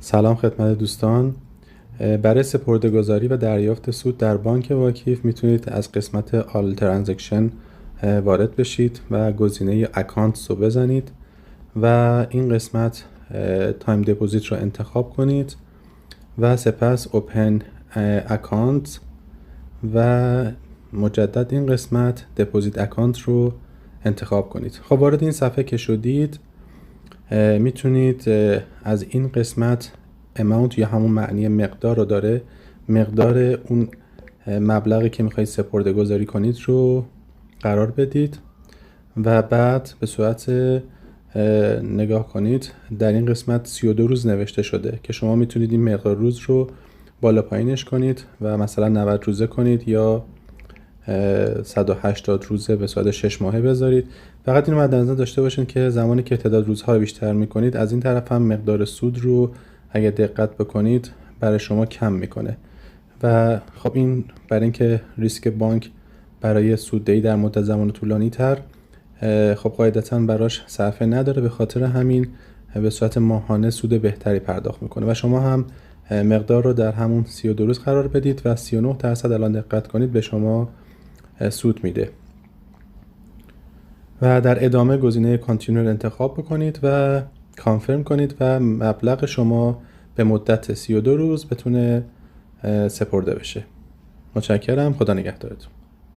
سلام خدمت دوستان. برای سپرده‌گذاری و دریافت سود در بانک واکیف میتونید از قسمت آل ترانزکشن وارد بشید و گزینه اکانتس رو بزنید و این قسمت تایم دپوزیت رو انتخاب کنید و سپس اوپن اکانت و مجدد این قسمت دپوزیت اکانت رو انتخاب کنید. خب وارد این صفحه که شدید میتونید از این قسمت amount یا همون معنی مقدار رو داره، مقدار اون مبلغی که میخواید سپرده گذاری کنید رو قرار بدید و بعد به صورت نگاه کنید در این قسمت 32 روز نوشته شده که شما میتونید این مقدار روز رو بالا پایینش کنید و مثلا 90 روزه کنید یا 180 روزه به صورت 6 ماهه بذارید. فقط اینو مد نظر داشته باشین که زمانی که تعداد روزها رو بیشتر میکنید از این طرف هم مقدار سود رو اگه دقت بکنید برای شما کم میکنه و خب این برای اینکه ریسک بانک برای سوددهی در مدت زمان طولانی تر خب قاعدتاً براش صرفه نداره، به خاطر همین به صورت ماهانه سود بهتری پرداخت میکنه و شما هم مقدار رو در همون 32 روز قرار بدید و 39% الان دقت کنید به شما سود میده و در ادامه گزینه کانتینیو انتخاب بکنید و کانفرم کنید و مبلغ شما به مدت 32 روز بتونه سپرده بشه. متشکرم. خدا نگهدارتون.